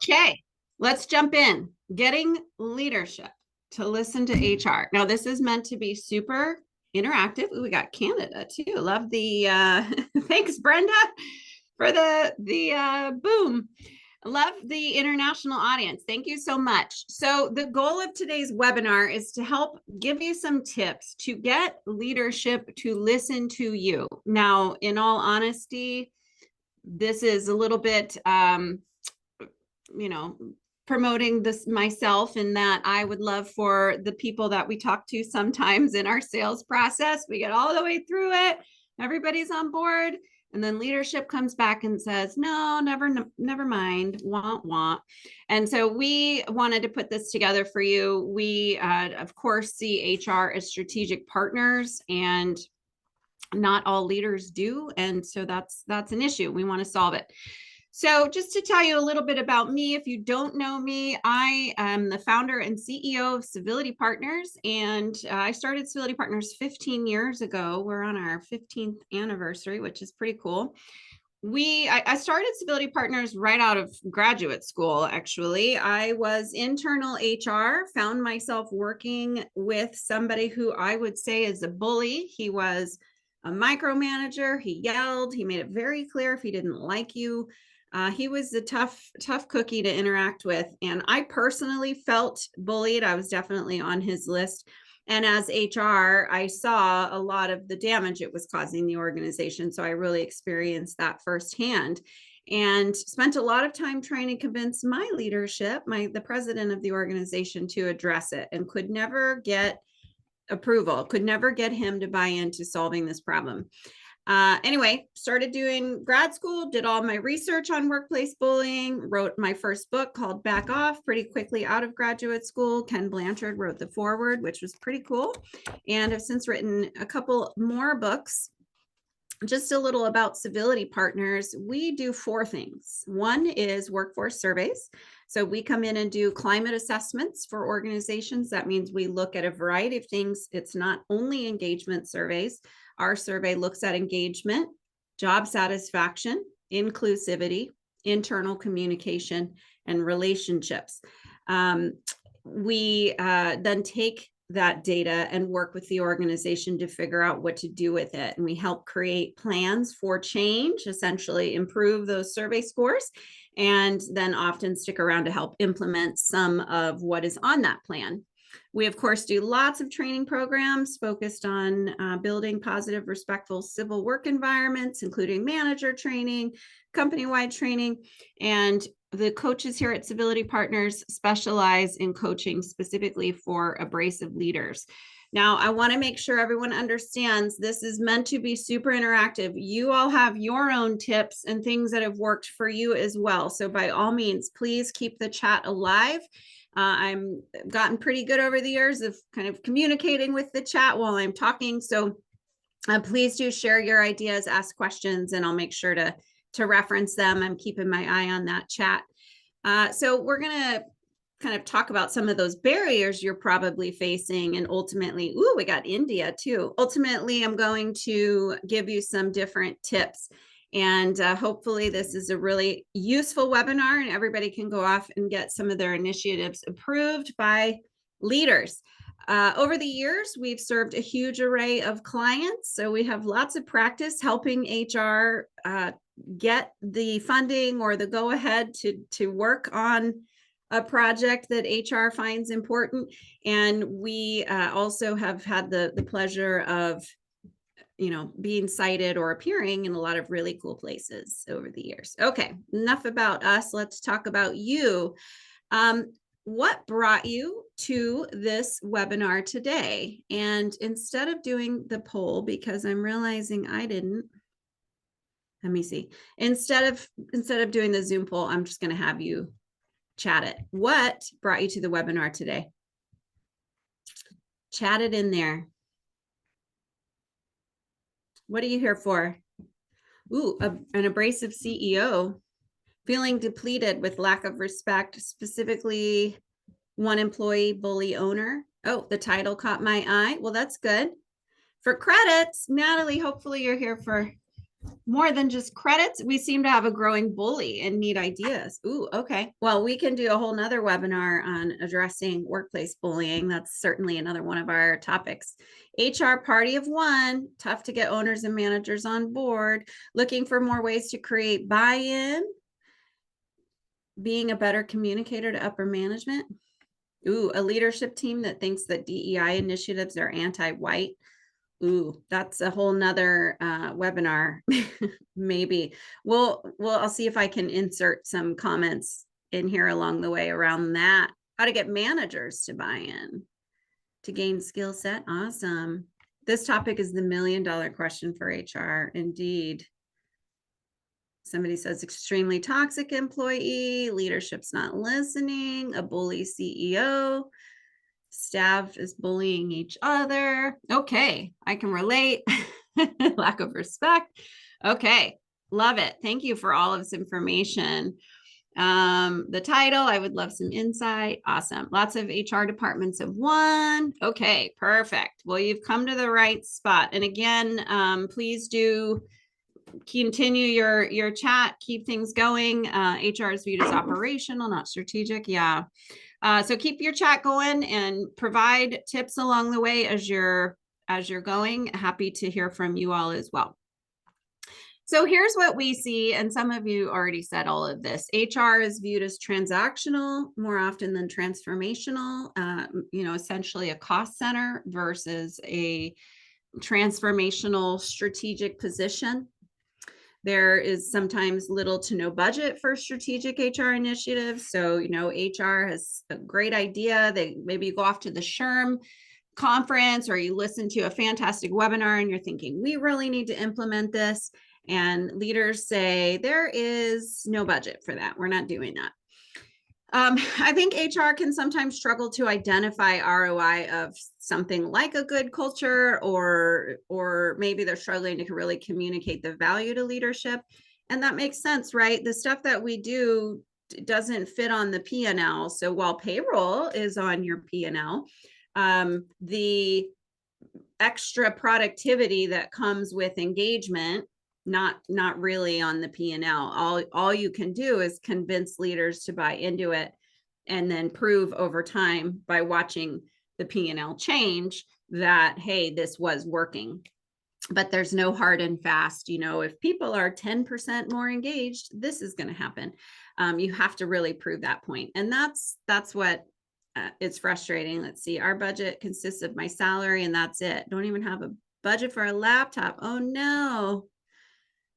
Okay, let's jump in. Getting leadership to listen to HR. Now, this is meant to be super interactive. Ooh, we got Canada too. Love the thanks, Brenda, for the boom. Love the international audience. Thank you so much. So the goal of today's webinar is to help give you some tips to get leadership to listen to you. Now, in all honesty, this is a little bit promoting this myself, in that I would love for the people that we talk to sometimes in our sales process, we get all the way through it, everybody's on board, and then leadership comes back and says, no, never mind, want. And so we wanted to put this together for you. We, of course, see HR as strategic partners, and not all leaders do. And so that's an issue. We want to solve it. So just to tell you a little bit about me, if you don't know me, I am the founder and CEO of Civility Partners, and I started Civility Partners 15 years ago. We're on our 15th anniversary, which is pretty cool. I started Civility Partners right out of graduate school, actually. I was internal HR, found myself working with somebody who I would say is a bully. He was a micromanager. He yelled. He made it very clear if he didn't like you. He was a tough cookie to interact with. And I personally felt bullied. I was definitely on his list. And as HR, I saw a lot of the damage it was causing the organization. So I really experienced that firsthand, and spent a lot of time trying to convince my leadership, the president of the organization, to address it, and could never get approval, could never get him to buy into solving this problem. Anyway, started doing grad school, did all my research on workplace bullying, wrote my first book called Back Off pretty quickly out of graduate school. Ken Blanchard wrote the foreword, which was pretty cool. And have since written a couple more books. Just a little about Civility Partners. We do 4 things. One is workforce surveys. So we come in and do climate assessments for organizations. That means we look at a variety of things. It's not only engagement surveys. Our survey looks at engagement, job satisfaction, inclusivity, internal communication, and relationships. We then take that data and work with the organization to figure out what to do with it. And we help create plans for change, essentially improve those survey scores, and then often stick around to help implement some of what is on that plan. We, of course, do lots of training programs focused on building positive, respectful civil work environments, including manager training, company-wide training, and the coaches here at Civility Partners specialize in coaching specifically for abrasive leaders. Now, I want to make sure everyone understands this is meant to be super interactive. You all have your own tips and things that have worked for you as well. So by all means, please keep the chat alive. I'm gotten pretty good over the years of kind of communicating with the chat while I'm talking. So please do share your ideas, ask questions, and I'll make sure to reference them. I'm keeping my eye on that chat. So we're going to kind of talk about some of those barriers you're probably facing, and ultimately, we got India too. Ultimately, I'm going to give you some different tips, and hopefully this is a really useful webinar and everybody can go off and get some of their initiatives approved by leaders. Over the years, we've served a huge array of clients, so we have lots of practice helping HR get the funding or the go-ahead to work on a project that HR finds important. And we also have had the pleasure of being cited or appearing in a lot of really cool places over the years. Okay, enough about us. Let's talk about you. What brought you to this webinar today? And instead of doing the poll, because I'm realizing I didn't, let me see. Instead of doing the Zoom poll, I'm just going to have you chat it. What brought you to the webinar today? Chat it in there. What are you here for? Ooh, an abrasive CEO, feeling depleted with lack of respect, specifically one employee bully owner. Oh, the title caught my eye. Well, that's good. For credits, Natalie, hopefully you're here for More than just credits, we seem to have a growing bully and need ideas. Ooh, okay. Well, we can do a whole nother webinar on addressing workplace bullying. That's certainly another one of our topics. HR party of one, tough to get owners and managers on board, looking for more ways to create buy-in, being a better communicator to upper management. Ooh, a leadership team that thinks that DEI initiatives are anti-white. Ooh, that's a whole nother webinar. Maybe I'll see if I can insert some comments in here along the way around that. How to get managers to buy in to gain skill set. Awesome. This topic is the $1 million question for HR. Indeed. Somebody says extremely toxic employee, leadership's not listening, a bully CEO, staff is bullying each other. Okay, I can relate. Lack of respect. Okay, love it. Thank you for all of this information. The title, I would love some insight. Awesome. Lots of HR departments of one. Okay, perfect. Well, you've come to the right spot. And again, please do continue your chat, keep things going. HR is viewed as operational, not strategic. Yeah. So keep your chat going and provide tips along the way as you're going. Happy to hear from you all as well. So here's what we see, and some of you already said all of this. HR is viewed as transactional more often than transformational, essentially a cost center versus a transformational strategic position. There is sometimes little to no budget for strategic HR initiatives. So, HR has a great idea. Maybe you go off to the SHRM conference or you listen to a fantastic webinar and you're thinking, we really need to implement this. And leaders say, there is no budget for that. We're not doing that. I think HR can sometimes struggle to identify ROI of something like a good culture, or maybe they're struggling to really communicate the value to leadership. And that makes sense, right? The stuff that we do doesn't fit on the P&L. So while payroll is on your P&L, the extra productivity that comes with engagement, not really on the P&L. All you can do is convince leaders to buy into it and then prove over time by watching the P&L change that, hey, this was working. But there's no hard and fast, if people are 10% more engaged, this is going to happen. You have to really prove that point. And that's what it's frustrating. Let's see, our budget consists of my salary and that's it. Don't even have a budget for a laptop. Oh no.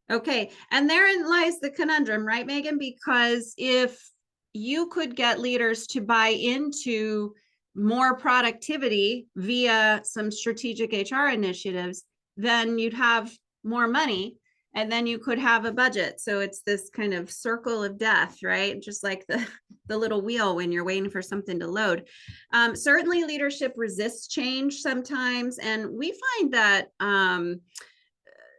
Okay, and therein lies the conundrum, right, Megan? Because if you could get leaders to buy into more productivity via some strategic HR initiatives, then you'd have more money and then you could have a budget. So it's this kind of circle of death, right? Just like the little wheel when you're waiting for something to load. Certainly leadership resists change sometimes. And we find that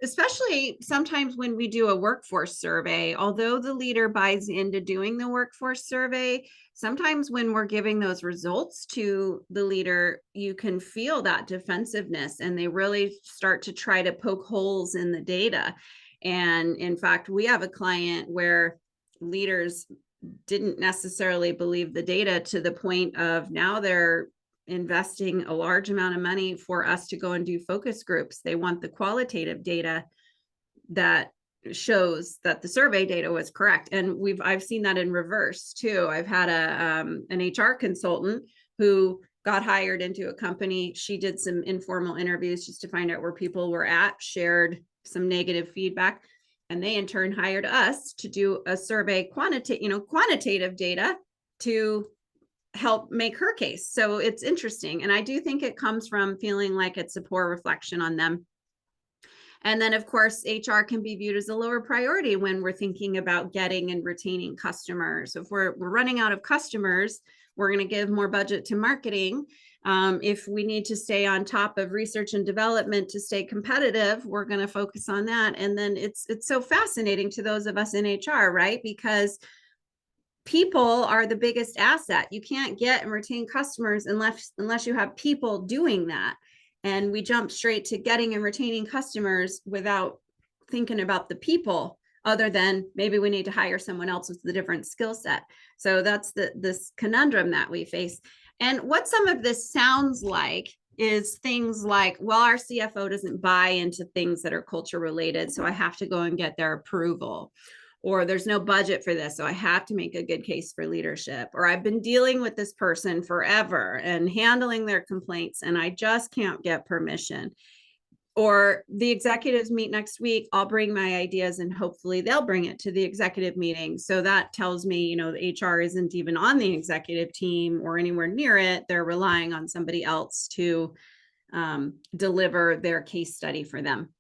especially sometimes when we do a workforce survey, although the leader buys into doing the workforce survey, sometimes when we're giving those results to the leader, you can feel that defensiveness and they really start to try to poke holes in the data. And in fact, we have a client where leaders didn't necessarily believe the data to the point of now they're investing a large amount of money for us to go and do focus groups. They want the qualitative data that shows that the survey data was correct. And I've seen that in reverse too. I've had an HR consultant who got hired into a company. She did some informal interviews just to find out where people were at, shared some negative feedback, and they in turn hired us to do a survey quantitative data to help make her case. So it's interesting. And I do think it comes from feeling like it's a poor reflection on them. And then of course, HR can be viewed as a lower priority when we're thinking about getting and retaining customers. If we're running out of customers, we're going to give more budget to marketing. If we need to stay on top of research and development to stay competitive, we're going to focus on that. And then it's so fascinating to those of us in HR, right? Because people are the biggest asset. You can't get and retain customers unless you have people doing that. And we jump straight to getting and retaining customers without thinking about the people, other than maybe we need to hire someone else with a different skill set. So that's this conundrum that we face. And what some of this sounds like is things like, well, our CFO doesn't buy into things that are culture related, so I have to go and get their approval. Or there's no budget for this, so I have to make a good case for leadership. Or I've been dealing with this person forever and handling their complaints, and I just can't get permission. Or the executives meet next week, I'll bring my ideas and hopefully they'll bring it to the executive meeting. So that tells me, the HR isn't even on the executive team or anywhere near it. They're relying on somebody else to deliver their case study for them.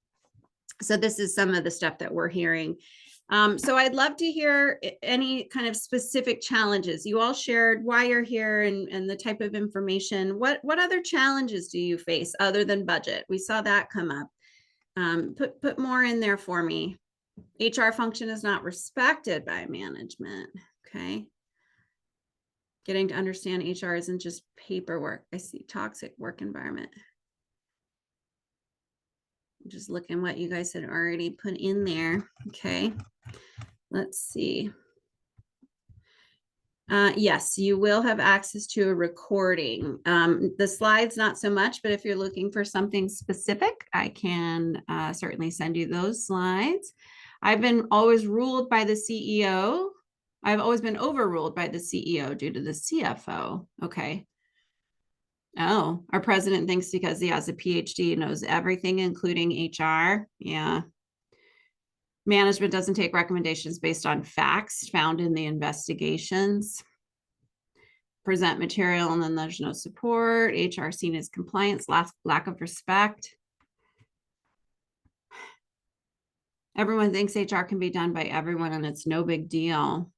So this is some of the stuff that we're hearing. So I'd love to hear any kind of specific challenges. You all shared why you're here and the type of information. What other challenges do you face other than budget? We saw that come up. Put more in there for me. HR function is not respected by management. Okay. Getting to understand HR isn't just paperwork. I see toxic work environment. Just looking what you guys had already put in there. Okay. Let's see. Yes, you will have access to a recording. The slides, not so much, but if you're looking for something specific, I can certainly send you those slides. I've been always ruled by the CEO. I've always been overruled by the CEO due to the CFO. Okay. Oh, our president thinks because he has a PhD, knows everything, including HR. Yeah. Management doesn't take recommendations based on facts found in the investigations. Present material and then there's no support. HR seen as compliance, lack of respect. Everyone thinks HR can be done by everyone and it's no big deal.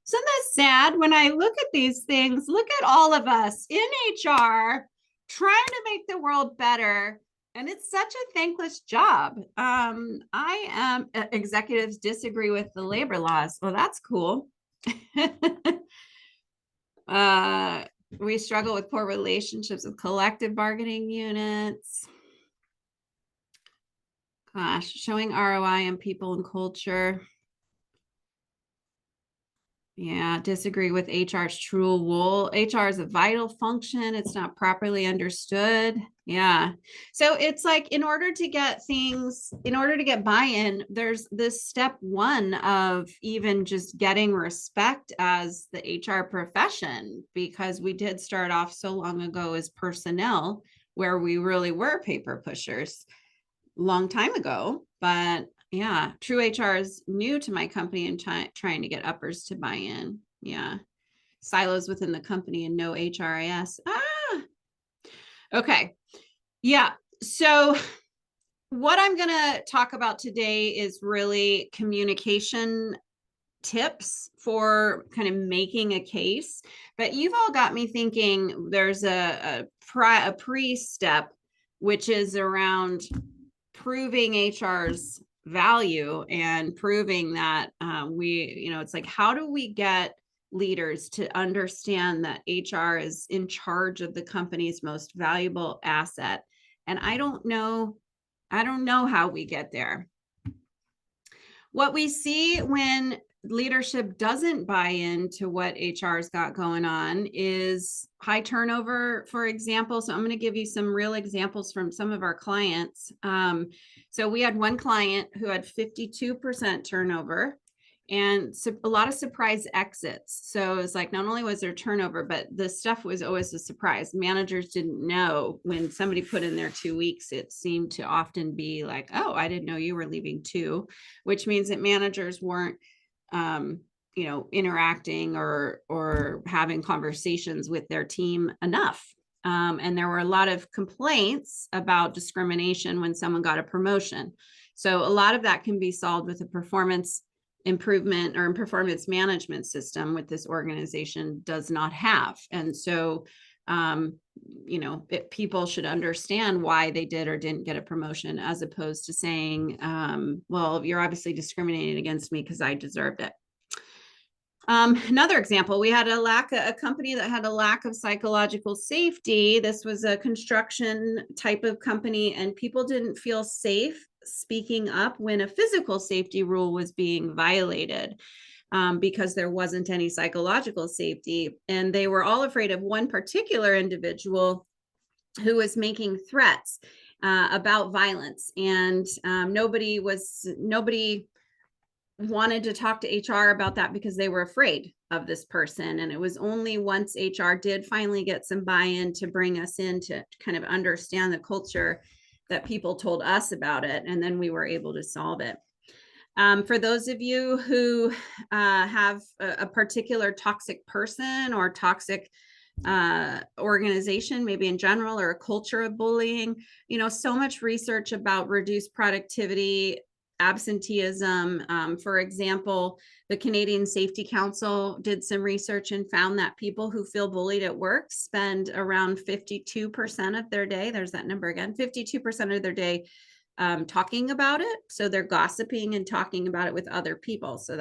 Isn't that sad? When I look at these things, look at all of us in HR trying to make the world better. And it's such a thankless job. Executives disagree with the labor laws. Well, that's cool. We struggle with poor relationships with collective bargaining units. Gosh, showing ROI on people and culture. Yeah, disagree with HR's true role. HR is a vital function. It's not properly understood. Yeah. So it's like in order to get buy-in, there's this step one of even just getting respect as the HR profession, because we did start off so long ago as personnel where we really were paper pushers long time ago. But yeah, true HR is new to my company and trying to get uppers to buy in. Yeah. Silos within the company and no HRIS. Okay. Yeah. So what I'm going to talk about today is really communication tips for kind of making a case. But you've all got me thinking there's a pre-step, which is around proving HR's value and proving that it's like, how do we get leaders to understand that HR is in charge of the company's most valuable asset? And I don't know how we get there. What we see when leadership doesn't buy into what HR's got going on is high turnover, for example. So I'm going to give you some real examples from some of our clients. So we had one client who had 52% turnover and a lot of surprise exits. So it's like, not only was there turnover, but the stuff was always a surprise. Managers didn't know when somebody put in their 2 weeks. It seemed to often be like, oh, I didn't know you were leaving too, which means that managers weren't interacting or having conversations with their team enough. And there were a lot of complaints about discrimination when someone got a promotion. So a lot of that can be solved with a performance improvement or performance management system, which this organization does not have. And so, people should understand why they did or didn't get a promotion, as opposed to saying, well, you're obviously discriminating against me because I deserved it. Another example, we had a company that had a lack of psychological safety. This was a construction type of company, and people didn't feel safe speaking up when a physical safety rule was being violated, because there wasn't any psychological safety. And they were all afraid of one particular individual who was making threats about violence. And nobody wanted to talk to HR about that because they were afraid of this person. And it was only once HR did finally get some buy-in to bring us in to kind of understand the culture that people told us about it. And then we were able to solve it. For those of you who have a particular toxic person or toxic organization, maybe in general, or a culture of bullying, so much research about reduced productivity, absenteeism. For example, the Canadian Safety Council did some research and found that people who feel bullied at work spend around 52% of their day. There's that number again, 52% of their day talking about it. So they're gossiping and talking about it with other people. So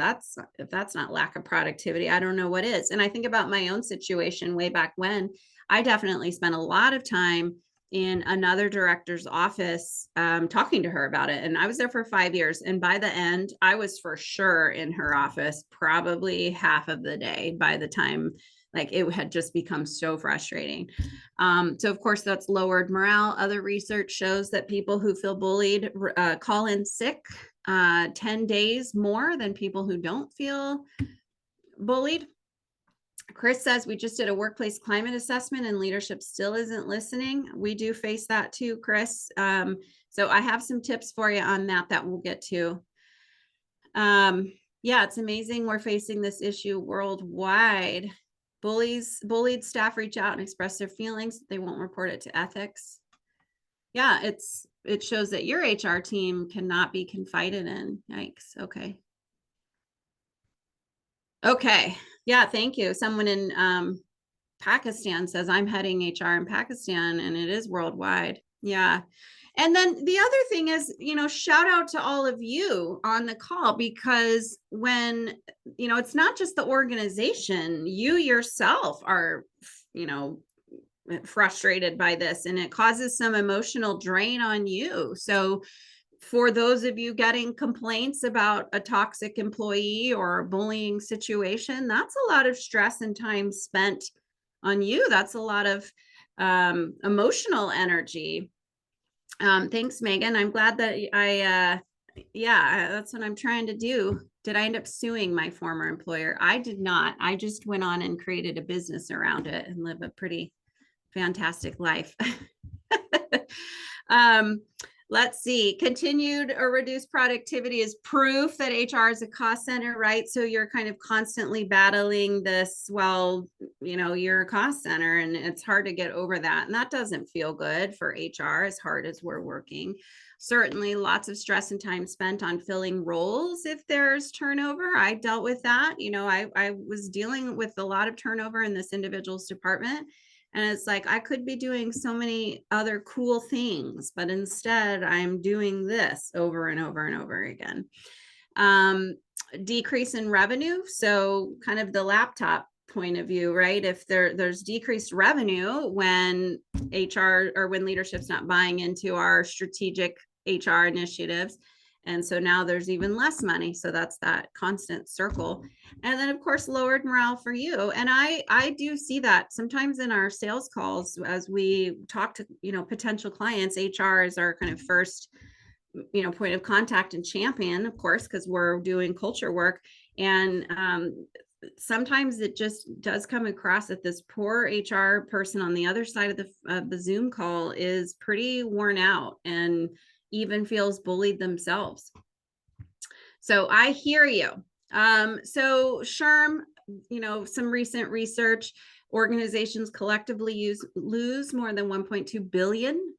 if that's not lack of productivity, I don't know what is. And I think about my own situation way back when. I definitely spent a lot of time in another director's office talking to her about it. And I was there for 5 years. And by the end, I was for sure in her office probably half of the day by the time it had just become so frustrating. So of course that's lowered morale. Other research shows that people who feel bullied call in sick 10 days more than people who don't feel bullied. Chris says we just did a workplace climate assessment and leadership still isn't listening. We do face that too, Chris. So I have some tips for you on that we'll get to. Yeah, it's amazing we're facing this issue worldwide. Bullied staff reach out and express their feelings. They won't report it to ethics. Yeah, it shows that your HR team cannot be confided in. Yikes. Okay. Yeah, thank you. Someone in Pakistan says I'm heading HR in Pakistan, and it is worldwide. Yeah. And then the other thing is, shout out to all of you on the call, because when, it's not just the organization, you yourself are, frustrated by this, and it causes some emotional drain on you. So for those of you getting complaints about a toxic employee or a bullying situation, that's a lot of stress and time spent on you. That's a lot of emotional energy. Thanks, Megan. I'm glad that that's what I'm trying to do. Did I end up suing my former employer? I did not. I just went on and created a business around it and live a pretty fantastic life. Let's see. Continued or reduced productivity is proof that HR is a cost center, right? So you're kind of constantly battling this, you're a cost center, and it's hard to get over that. And that doesn't feel good for HR, as hard as we're working. Certainly lots of stress and time spent on filling roles if there's turnover. I dealt with that. I was dealing with a lot of turnover in this individual's department. And it's like, I could be doing so many other cool things, but instead I'm doing this over and over and over again. Decrease in revenue. So kind of the laptop point of view, right? If there's decreased revenue when HR or when leadership's not buying into our strategic HR initiatives. And so now there's even less money. So that's that constant circle. And then of course, lowered morale for you. And I do see that sometimes in our sales calls, as we talk to, potential clients. HR is our kind of first, point of contact and champion, of course, because we're doing culture work. And sometimes it just does come across that this poor HR person on the other side of the Zoom call is pretty worn out and even feels bullied themselves. So I hear you. So SHRM, some recent research, organizations collectively lose more than 1.2 billion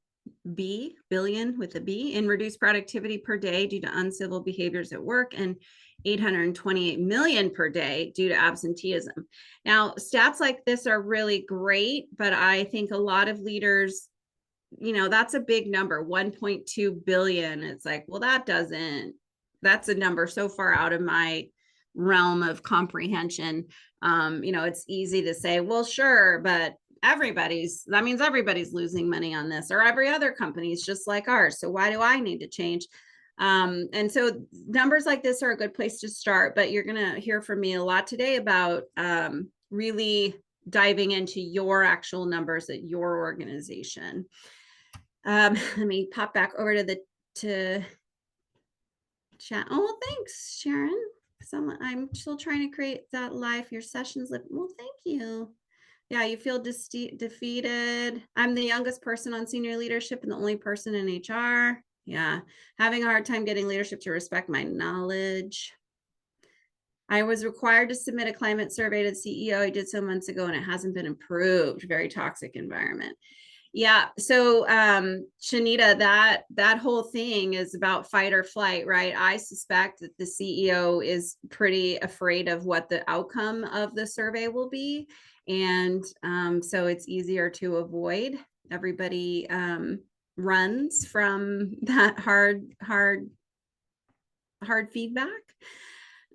with a B in reduced productivity per day due to uncivil behaviors at work, and 828 million per day due to absenteeism. Now, stats like this are really great, but I think a lot of leaders, that's a big number, 1.2 billion. It's like, well, that's a number so far out of my realm of comprehension. It's easy to say, well, sure, but that means everybody's losing money on this, or every other company is just like ours. So why do I need to change? And so numbers like this are a good place to start, but you're going to hear from me a lot today about really diving into your actual numbers at your organization. Let me pop back over to chat. Oh, thanks, Sharon. I'm still trying to create that live, your sessions. Well, thank you. Yeah, you feel defeated. I'm the youngest person on senior leadership and the only person in HR. Yeah, having a hard time getting leadership to respect my knowledge. I was required to submit a climate survey to the CEO. I did so months ago and it hasn't been improved. Very toxic environment. Yeah. So, Shanita, that whole thing is about fight or flight, right? I suspect that the CEO is pretty afraid of what the outcome of the survey will be. And so it's easier to avoid. Everybody runs from that hard feedback.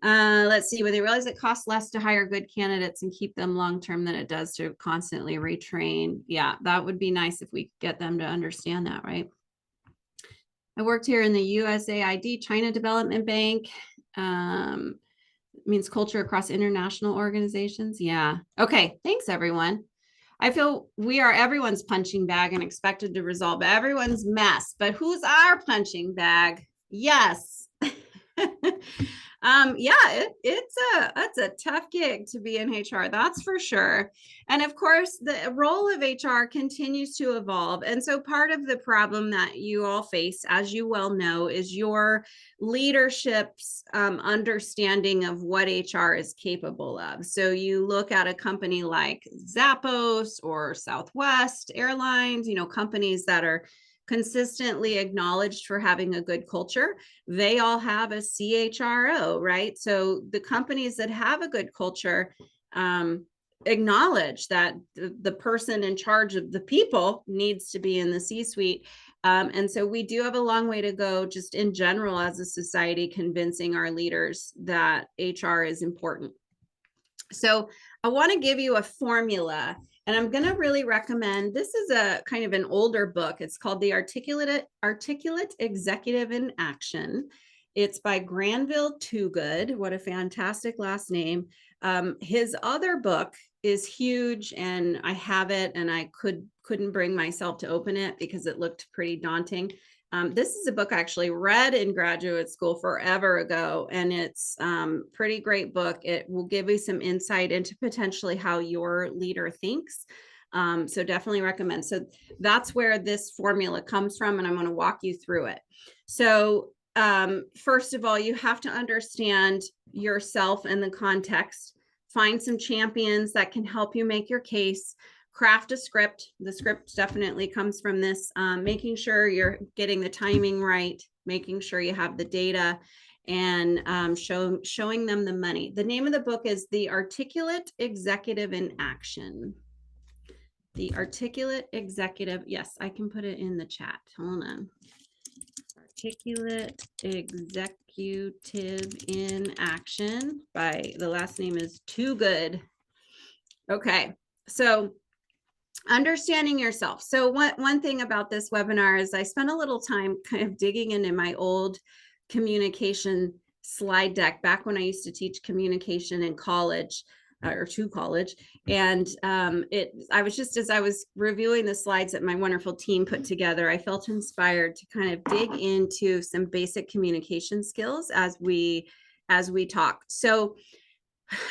Let's see, when they realize it costs less to hire good candidates and keep them long-term than it does to constantly retrain. Yeah, that would be nice if we could get them to understand that, right? I worked here in the USAID China Development Bank. Means culture across international organizations. Yeah. Okay. Thanks, everyone. I feel we are everyone's punching bag and expected to resolve everyone's mess, but who's our punching bag? Yes. Yeah, it's a tough gig to be in HR, that's for sure. And of course, the role of HR continues to evolve. And so part of the problem that you all face, as you well know, is your leadership's understanding of what HR is capable of. So you look at a company like Zappos or Southwest Airlines, companies that are consistently acknowledged for having a good culture. They all have a CHRO, right? So the companies that have a good culture acknowledge that the person in charge of the people needs to be in the C-suite. And so we do have a long way to go just in general as a society, convincing our leaders that HR is important. So I want to give you a formula, and I'm going to really recommend, this is a kind of an older book. It's called The Articulate Executive in Action. It's by Granville Toogood. What a fantastic last name. His other book is huge, and I have it, and I couldn't bring myself to open it because it looked pretty daunting. This is a book I actually read in graduate school forever ago, and it's pretty great book. It will give you some insight into potentially how your leader thinks. So definitely recommend. So that's where this formula comes from, and I'm going to walk you through it. So first of all, you have to understand yourself and the context. Find some champions that can help you make your case. Craft a script. The script definitely comes from this, making sure you're getting the timing right, making sure you have the data, and showing them the money. The name of the book is The Articulate Executive in Action. The Articulate Executive. Yes, I can put it in the chat. Hold on. Articulate Executive in Action by, the last name is Toogood. Okay, so understanding yourself. So one thing about this webinar is I spent a little time kind of digging into my old communication slide deck back when I used to teach communication in college, or to college. And I was just, as I was reviewing the slides that my wonderful team put together, I felt inspired to kind of dig into some basic communication skills as we talk. So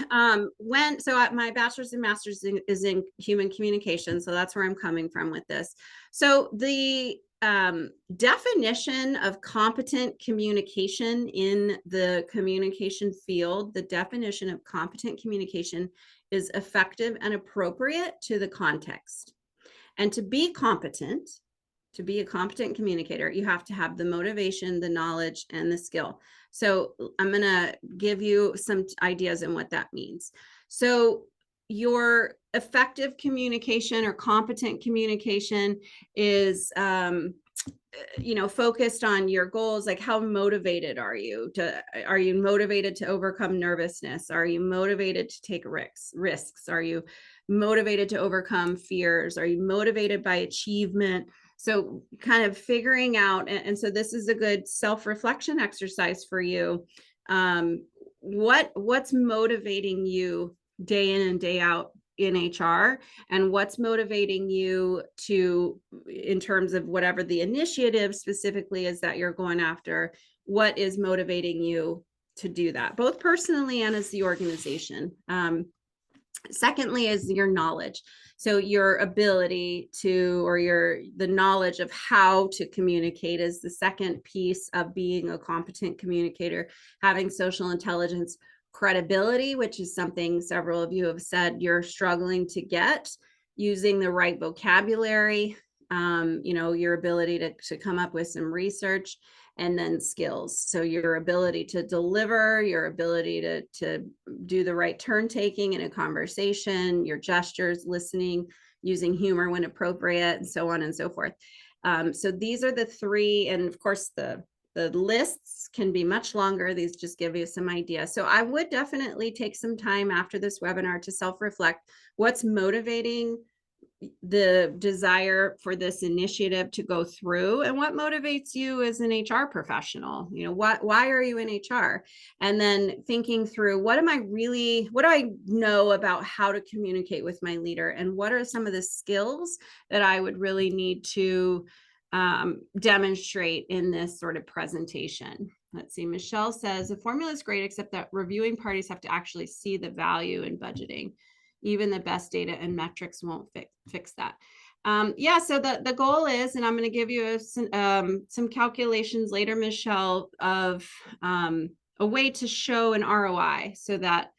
my bachelor's and master's is in human communication. So that's where I'm coming from with this. So the definition of competent communication in the communication field, the definition of competent communication is effective and appropriate to the context. And to be competent, to be a competent communicator, you have to have the motivation, the knowledge, and the skill. So I'm going to give you some ideas on what that means. So your effective communication or competent communication is, focused on your goals. Like, how motivated are you motivated to overcome nervousness? Are you motivated to take risks? Are you motivated to overcome fears? Are you motivated by achievement? So kind of figuring out, and so this is a good self-reflection exercise for you. What's motivating you day in and day out in HR, and what's motivating you to, in terms of whatever the initiative specifically is that you're going after, what is motivating you to do that, both personally and as the organization. Secondly is your knowledge. So your ability to, or the knowledge of how to communicate is the second piece of being a competent communicator. Having social intelligence, credibility, which is something several of you have said you're struggling to get, using the right vocabulary, your ability to come up with some research, and then skills. So your ability to deliver, your ability to do the right turn taking in a conversation, your gestures, listening, using humor when appropriate, and so on and so forth. So these are the three, and of course the lists can be much longer. These just give you some idea. So I would definitely take some time after this webinar to self-reflect what's motivating the desire for this initiative to go through, and what motivates you as an HR professional. Why are you in HR? And then thinking through, what do I know about how to communicate with my leader, and what are some of the skills that I would really need to demonstrate in this sort of presentation. Let's see, Michelle says the formula is great, except that reviewing parties have to actually see the value in budgeting. Even the best data and metrics won't fix that. So the goal is, and I'm going to give you some calculations later, Michelle, of a way to show an ROI, so that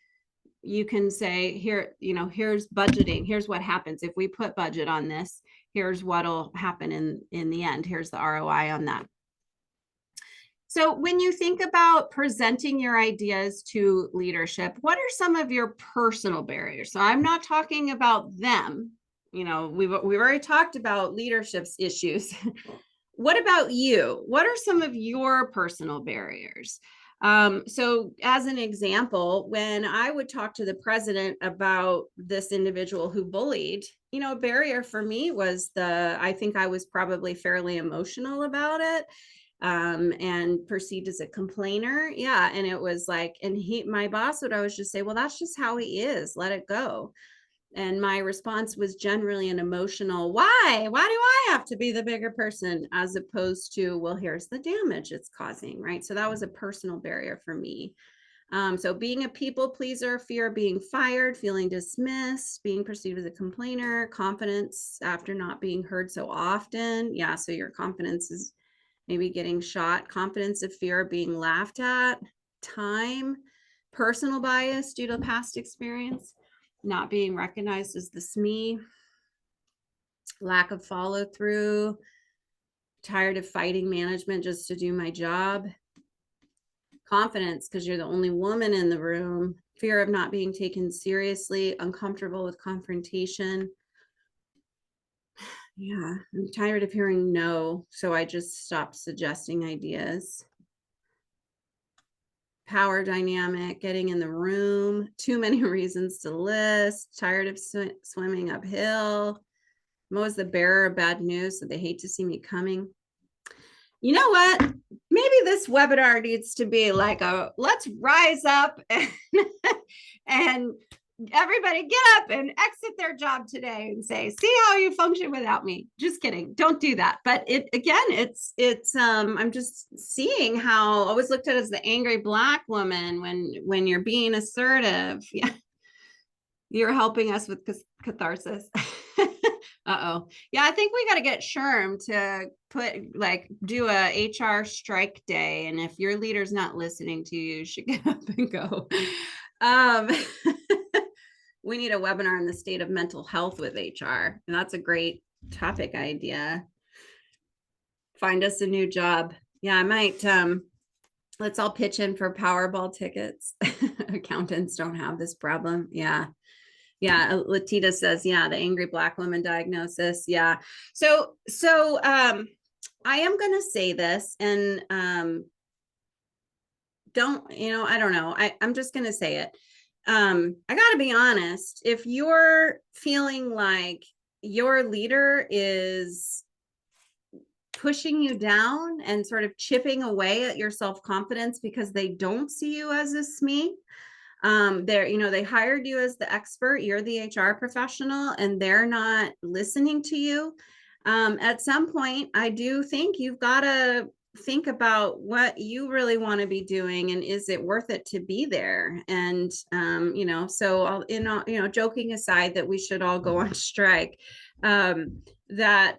you can say, here, here's budgeting. Here's what happens if we put budget on this. Here's what'll happen in the end. Here's the ROI on that. So when you think about presenting your ideas to leadership, what are some of your personal barriers? So I'm not talking about them. We've already talked about leadership's issues. What about you? What are some of your personal barriers? So as an example, when I would talk to the president about this individual who bullied, a barrier for me was I think I was probably fairly emotional about it. And perceived as a complainer. Yeah. And it was like, and my boss would always just say, well, that's just how he is, let it go. And my response was generally an emotional, why do I have to be the bigger person, as opposed to, well, here's the damage it's causing, right? So that was a personal barrier for me. So being a people pleaser, fear of being fired, feeling dismissed, being perceived as a complainer, confidence after not being heard so often. Yeah. So your confidence is maybe getting shot, confidence of fear of being laughed at, time, personal bias due to past experience, not being recognized as the SME, lack of follow through, tired of fighting management just to do my job, confidence because you're the only woman in the room, fear of not being taken seriously, uncomfortable with confrontation. Yeah, I'm tired of hearing no, so I just stopped suggesting ideas. Power dynamic, getting in the room, too many reasons to list, tired of swimming uphill. I'm always the bearer of bad news, so they hate to see me coming. You know what? Maybe this webinar needs to be like let's rise up and everybody get up and exit their job today and say, see how you function without me. Just kidding. Don't do that. But it's I'm just seeing how I was looked at as the angry Black woman when you're being assertive. Yeah. You're helping us with catharsis. Uh-oh. Yeah, I think we got to get Sherm to do a HR strike day. And if your leader's not listening to you, you should get up and go. We need a webinar on the state of mental health with HR. And that's a great topic idea. Find us a new job. Yeah, I might, let's all pitch in for Powerball tickets. Accountants don't have this problem. Yeah. Yeah. Latita says, yeah, the angry Black woman diagnosis. Yeah. So I am going to say this, and I don't know. I'm just going to say it. I got to be honest. If you're feeling like your leader is pushing you down and sort of chipping away at your self-confidence because they don't see you as a SME. They hired you as the expert, you're the HR professional, and they're not listening to you. At some point, I do think you've got to think about what you really want to be doing and is it worth it to be there. And so I'll, joking aside that we should all go on strike, that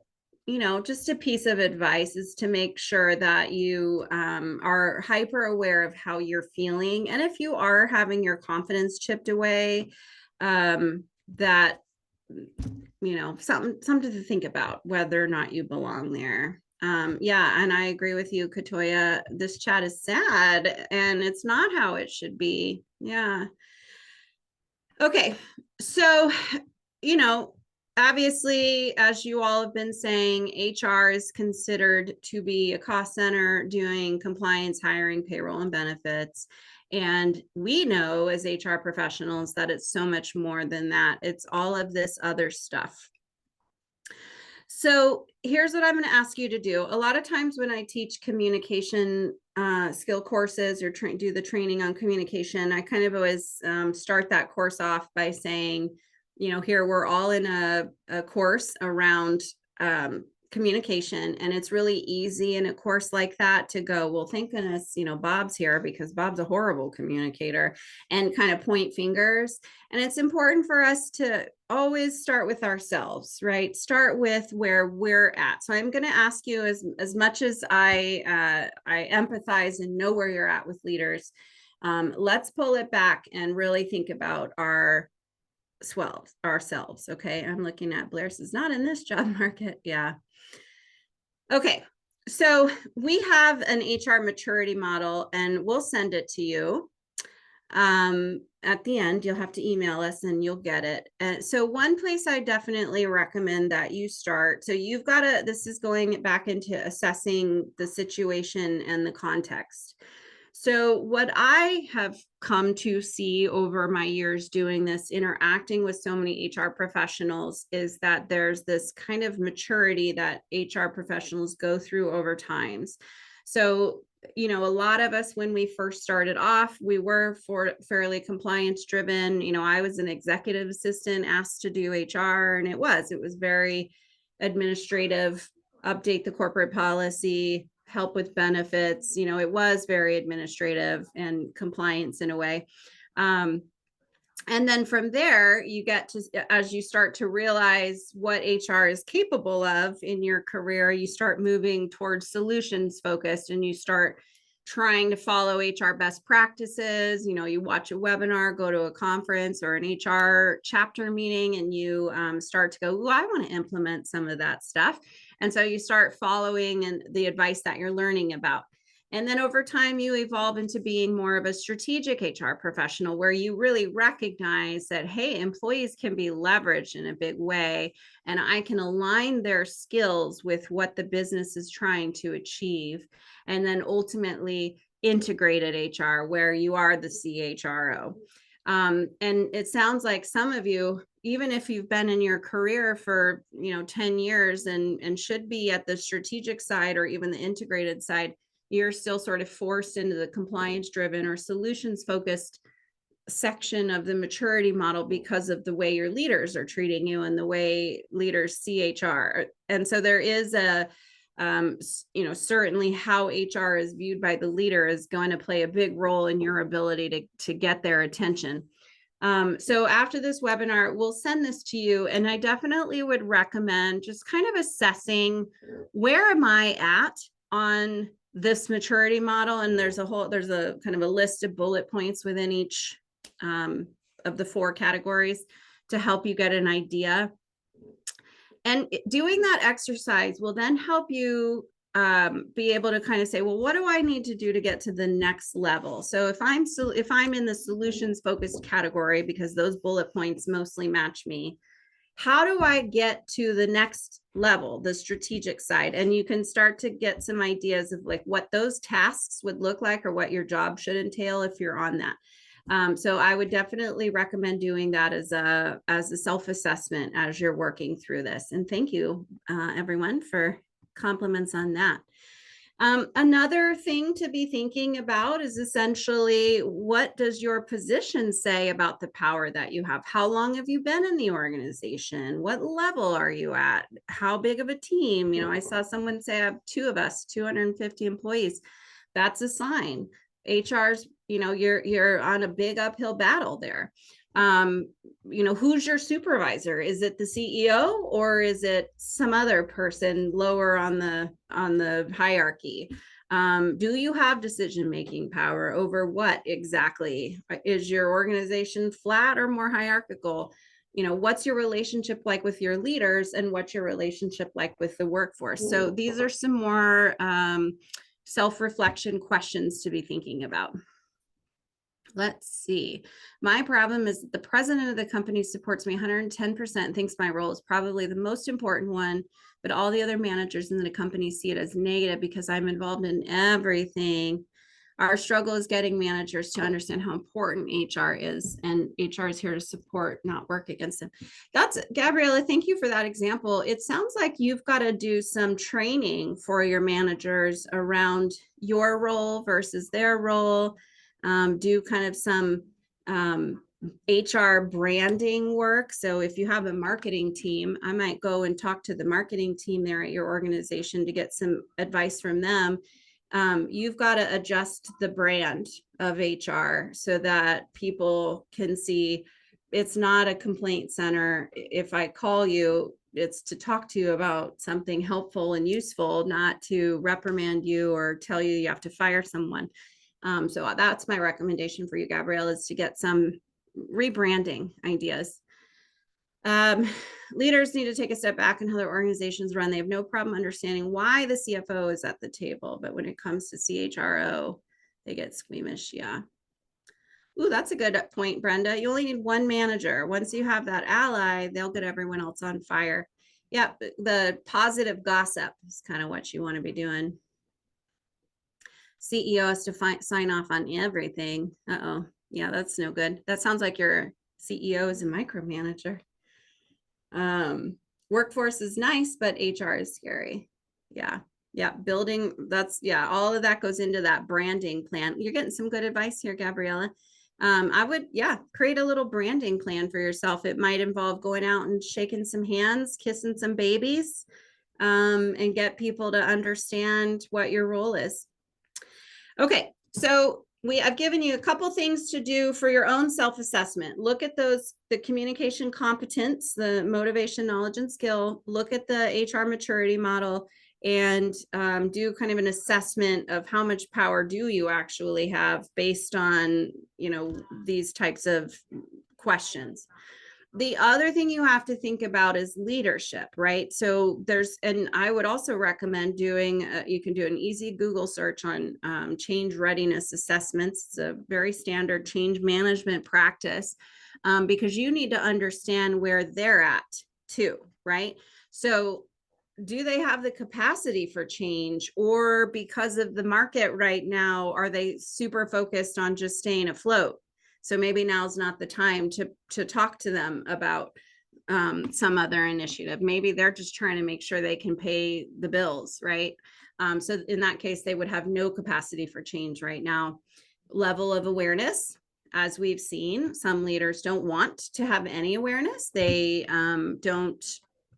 just a piece of advice is to make sure that you are hyper aware of how you're feeling. And if you are having your confidence chipped away, that, something to think about whether or not you belong there. Yeah, and I agree with you, Katoya. This chat is sad and it's not how it should be. Yeah. Okay. So, obviously, as you all have been saying, HR is considered to be a cost center doing compliance, hiring, payroll, and benefits. And we know as HR professionals that it's so much more than that. It's all of this other stuff. So here's what I'm going to ask you to do. A lot of times when I teach communication skill courses or do the training on communication, I kind of always start that course off by saying, here we're all in a course around communication, and it's really easy in a course like that to go, well, thank goodness, Bob's here because Bob's a horrible communicator, and kind of point fingers. And it's important for us to always start with ourselves, right? Start with where we're at. So I'm going to ask you, as much as I empathize and know where you're at with leaders, let's pull it back and really think about ourselves. Okay. I'm looking at Blair says not in this job market. Yeah. Okay. So we have an HR maturity model and we'll send it to you. At the end, you'll have to email us and you'll get it. And so one place I definitely recommend that you start. So you've got to, this is going back into assessing the situation and the context. So what I have come to see over my years doing this, interacting with so many HR professionals, is that there's this kind of maturity that HR professionals go through over times. So, a lot of us, when we first started off, we were fairly compliance driven. I was an executive assistant asked to do HR, and it was very administrative, update the corporate policy, help with benefits. It was very administrative and compliance in a way. And then from there, you get to, as you start to realize what HR is capable of in your career, you start moving towards solutions focused, and you start trying to follow HR best practices. You watch a webinar, go to a conference or an HR chapter meeting, and you start to go, well, I want to implement some of that stuff. And so you start following the advice that you're learning about. And then over time, you evolve into being more of a strategic HR professional, where you really recognize that, hey, employees can be leveraged in a big way, and I can align their skills with what the business is trying to achieve. And then ultimately integrated HR, where you are the CHRO. And it sounds like some of you, even if you've been in your career for 10 years and should be at the strategic side or even the integrated side, you're still sort of forced into the compliance driven or solutions focused section of the maturity model because of the way your leaders are treating you and the way leaders see HR. And so there is certainly how HR is viewed by the leader is going to play a big role in your ability to get their attention. So after this webinar, we'll send this to you, and I definitely would recommend just kind of assessing, where am I at on this maturity model? And there's a kind of a list of bullet points within each of the 4 categories to help you get an idea. And doing that exercise will then help you be able to kind of say, well, what do I need to do to get to the next level? So if I'm in the solutions focused category, because those bullet points mostly match me, how do I get to the next level, the strategic side? And you can start to get some ideas of like what those tasks would look like or what your job should entail if you're on that. So I would definitely recommend doing that as a self-assessment as you're working through this. And thank you, everyone, for compliments on that. Another thing to be thinking about is essentially, what does your position say about the power that you have? How long have you been in the organization? What level are you at? How big of a team? I saw someone say I have two of us, 250 employees. That's a sign. HR's, you're on a big uphill battle there. Who's your supervisor? Is it the CEO or is it some other person lower on the hierarchy? Do you have decision-making power over what exactly? Is your organization flat or more hierarchical? What's your relationship like with your leaders, and what's your relationship like with the workforce? So these are some more self-reflection questions to be thinking about. Let's see. My problem is that the president of the company supports me 110% and thinks my role is probably the most important one, but all the other managers in the company see it as negative because I'm involved in everything. Our struggle is getting managers to understand how important HR is, and HR is here to support, not work against them. That's, Gabriella, thank you for that example. It sounds like you've got to do some training for your managers around your role versus their role. Do kind of some HR branding work. So if you have a marketing team, I might go and talk to the marketing team there at your organization to get some advice from them. You've got to adjust the brand of HR so that people can see it's not a complaint center. If I call you, it's to talk to you about something helpful and useful, not to reprimand you or tell you have to fire someone. So that's my recommendation for you, Gabrielle, is to get some rebranding ideas. Leaders need to take a step back in how their organizations run. They have no problem understanding why the CFO is at the table, but when it comes to CHRO, they get squeamish. Yeah. Ooh, that's a good point, Brenda. You only need one manager. Once you have that ally, they'll get everyone else on fire. Yeah, the positive gossip is kind of what you want to be doing. CEO has to sign off on everything. Uh-oh. Yeah, that's no good. That sounds like your CEO is a micromanager. Workforce is nice, but HR is scary. Yeah. Building, all of that goes into that branding plan. You're getting some good advice here, Gabriella. I would, create a little branding plan for yourself. It might involve going out and shaking some hands, kissing some babies, and get people to understand what your role is. Okay, so I've given you a couple things to do for your own self-assessment. Look at those, the communication competence, the motivation, knowledge, and skill. Look at the HR maturity model, and do kind of an assessment of how much power do you actually have based on, these types of questions. The other thing you have to think about is leadership, right? So and I would also recommend doing, you can do an easy Google search on change readiness assessments. It's a very standard change management practice, because you need to understand where they're at too, right? So do they have the capacity for change, or because of the market right now, are they super focused on just staying afloat? So maybe now's not the time to talk to them about some other initiative. Maybe they're just trying to make sure they can pay the bills, right? So in that case, they would have no capacity for change right now. Level of awareness, as we've seen, some leaders don't want to have any awareness. They don't,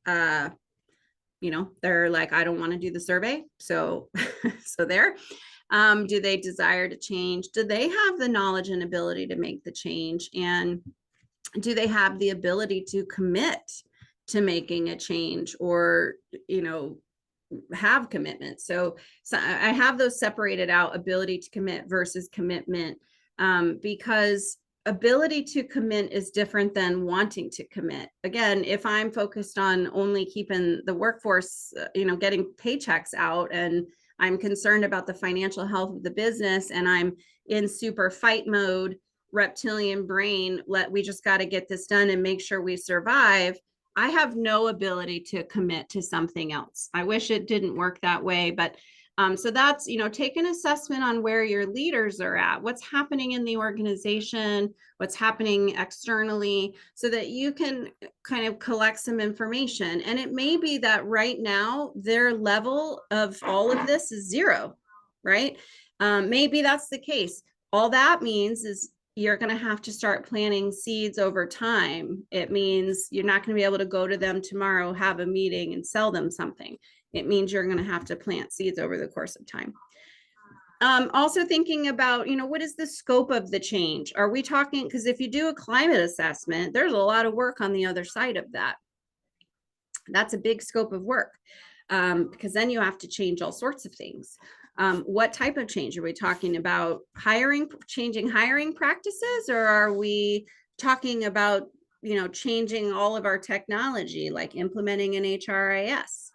they're like, I don't want to do the survey. So, so there. Do they desire to change? Do they have the knowledge and ability to make the change? And do they have the ability to commit to making a change, or, have commitment? So I have those separated out, ability to commit versus commitment, because ability to commit is different than wanting to commit. Again, if I'm focused on only keeping the workforce, getting paychecks out, and I'm concerned about the financial health of the business, and I'm in super fight mode, reptilian brain, we just got to get this done and make sure we survive, I have no ability to commit to something else. I wish it didn't work that way, but So that's, take an assessment on where your leaders are at, what's happening in the organization, what's happening externally, so that you can kind of collect some information. And it may be that right now their level of all of this is 0, right? Maybe that's the case. All that means is you're going to have to start planting seeds over time. It means you're not going to be able to go to them tomorrow, have a meeting, and sell them something. It means you're going to have to plant seeds over the course of time. Also thinking about, what is the scope of the change? Are we talking, because if you do a climate assessment, there's a lot of work on the other side of that. That's a big scope of work, because then you have to change all sorts of things. What type of change are we talking about? Changing hiring practices, or are we talking about, changing all of our technology, like implementing an HRIS?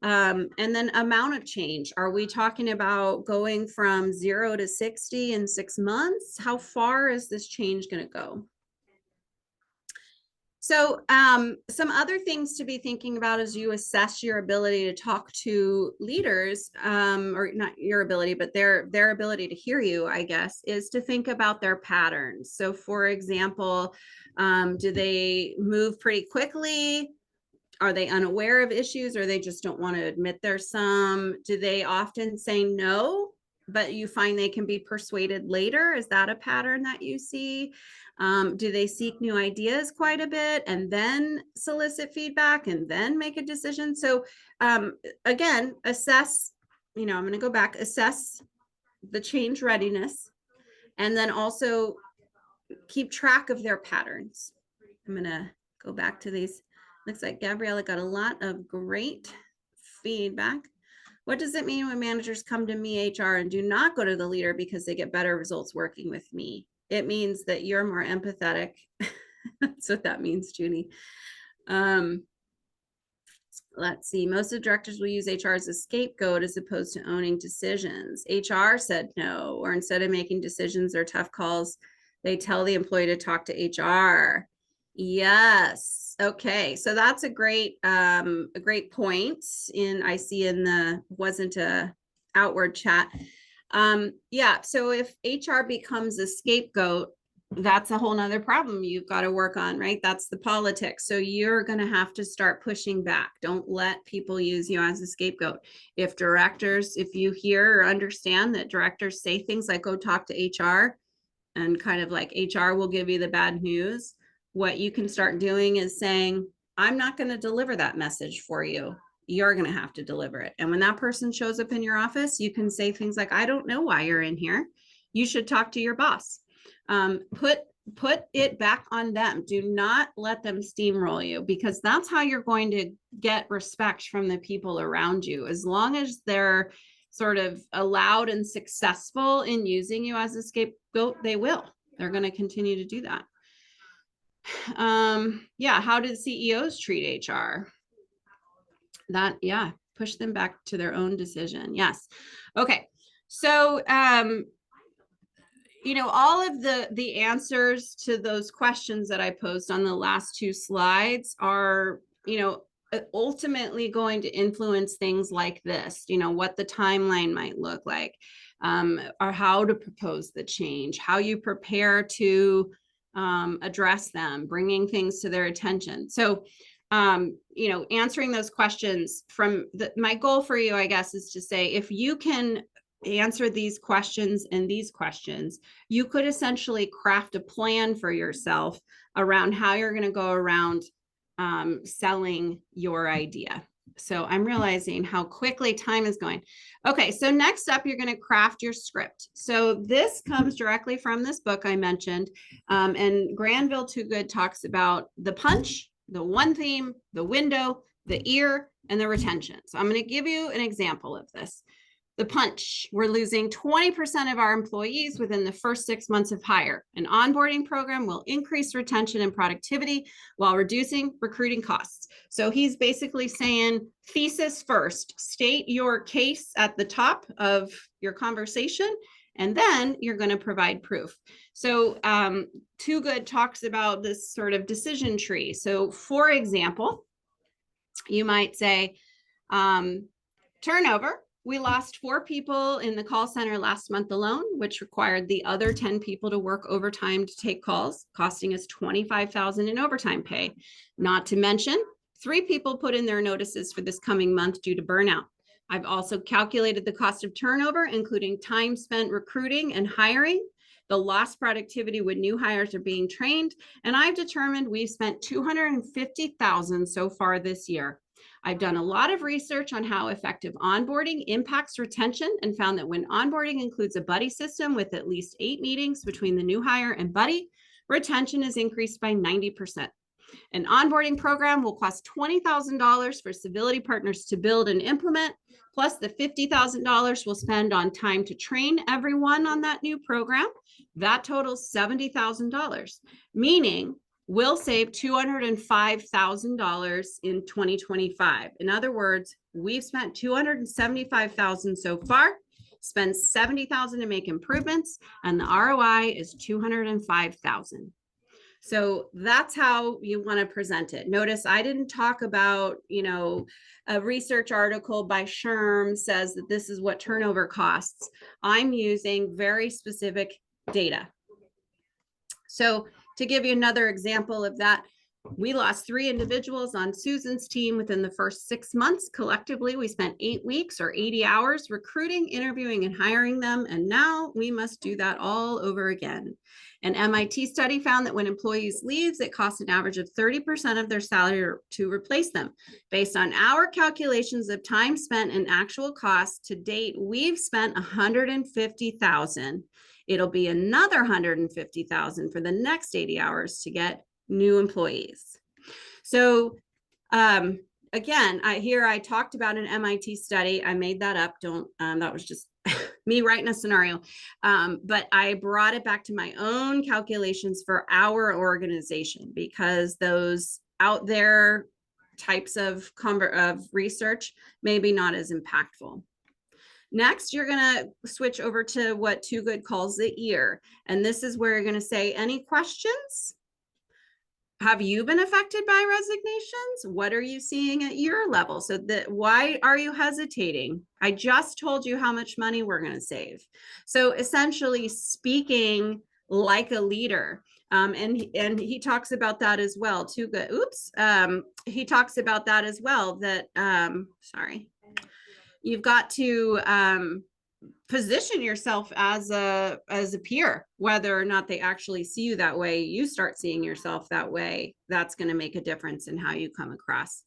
And then amount of change. Are we talking about going from 0 to 60 in 6 months? How far is this change going to go? So some other things to be thinking about as you assess your ability to talk to leaders, or not your ability, but their ability to hear you, I guess, is to think about their patterns. So for example, do they move pretty quickly? Are they unaware of issues, or they just don't want to admit there's some? Do they often say no, but you find they can be persuaded later? Is that a pattern that you see? Do they seek new ideas quite a bit and then solicit feedback and then make a decision? So again, assess, I'm going to go back, assess the change readiness, and then also keep track of their patterns. I'm going to go back to these. Looks like Gabriella got a lot of great feedback. What does it mean when managers come to me, HR, and do not go to the leader because they get better results working with me? It means that you're more empathetic. That's what that means, Junie. Let's see. Most of the directors will use HR as a scapegoat as opposed to owning decisions. HR said no, or instead of making decisions or tough calls, they tell the employee to talk to HR. Yes. Okay. So that's a great point I see in the wasn't a outward chat. Yeah. So if HR becomes a scapegoat, that's a whole nother problem you've got to work on, right? That's the politics. So you're going to have to start pushing back. Don't let people use you as a scapegoat. If you hear or understand that directors say things like, go talk to HR, and kind of like HR will give you the bad news, what you can start doing is saying, I'm not going to deliver that message for you. You're going to have to deliver it. And when that person shows up in your office, you can say things like, I don't know why you're in here. You should talk to your boss. Put it back on them. Do not let them steamroll you, because that's how you're going to get respect from the people around you. As long as they're sort of allowed and successful in using you as a scapegoat, they're going to continue to do that. Yeah. How do CEOs treat HR? Push them back to their own decision. Yes. Okay. So, all of the answers to those questions that I posed on the last 2 slides are, ultimately going to influence things like this, what the timeline might look like, or how to propose the change, how you prepare to address them, bringing things to their attention. So, answering those questions my goal for you, I guess, is to say, if you can answer these questions and these questions, you could essentially craft a plan for yourself around how you're going to go around selling your idea. So I'm realizing how quickly time is going. Okay, so next up, you're going to craft your script. So this comes directly from this book I mentioned, and Granville Too Good talks about the punch, the one theme, the window, the ear, and the retention. So I'm going to give you an example of this. The punch: we're losing 20% of our employees within the first 6 months of hire. An onboarding program will increase retention and productivity while reducing recruiting costs. So he's basically saying, thesis first, state your case at the top of your conversation, and then you're going to provide proof. So Too Good talks about this sort of decision tree. So for example, you might say, turnover we lost 4 people in the call center last month alone, which required the other 10 people to work overtime to take calls, costing us $25,000 in overtime pay. Not to mention, 3 people put in their notices for this coming month due to burnout. I've also calculated the cost of turnover, including time spent recruiting and hiring, the lost productivity when new hires are being trained, and I've determined we've spent $250,000 so far this year. I've done a lot of research on how effective onboarding impacts retention and found that when onboarding includes a buddy system with at least 8 meetings between the new hire and buddy, retention is increased by 90%. An onboarding program will cost $20,000 for civility partners to build and implement, plus the $50,000 we'll spend on time to train everyone on that new program. That totals $70,000, meaning we'll save $205,000 in 2025. In other words, we've spent $275,000 so far, spend $70,000 to make improvements, and the ROI is $205,000. So that's how you want to present it. Notice I didn't talk about, a research article by SHRM says that this is what turnover costs. I'm using very specific data. So to give you another example of that, we lost 3 individuals on Susan's team within the first 6 months. Collectively, we spent 8 weeks or 80 hours recruiting, interviewing, and hiring them. And now we must do that all over again. An MIT study found that when employees leave, it costs an average of 30% of their salary to replace them. Based on our calculations of time spent and actual costs to date, we've spent $150,000. It'll be another $150,000 for the next 80 hours to get new employees. So again, I talked about an MIT study. I made that up. That was just me writing a scenario. But I brought it back to my own calculations for our organization, because those out there types of research maybe not as impactful. Next, you're going to switch over to what Too Good calls the ear. And this is where you're going to say, any questions? Have you been affected by resignations? What are you seeing at your level? So why are you hesitating? I just told you how much money we're going to save. So essentially speaking like a leader. And he talks about that as well. Too good. He talks about that as well, that, you've got to, position yourself as a peer, whether or not they actually see you that way. You start seeing yourself that way. That's going to make a difference in how you come across.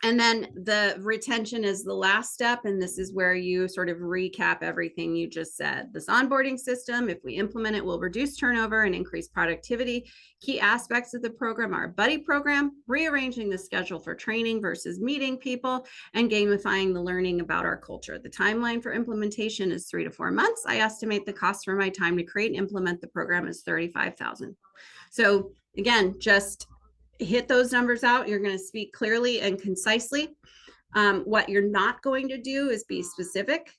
And then the retention is the last step. And this is where you sort of recap everything you just said. This onboarding system, if we implement it, will reduce turnover and increase productivity. Key aspects of the program are a buddy program, rearranging the schedule for training versus meeting people, and gamifying the learning about our culture. The timeline for implementation is 3 to 4 months. I estimate the cost for my time to create and implement the program is $35,000. So again, just hit those numbers out. You're going to speak clearly and concisely. What you're not going to do is be specific.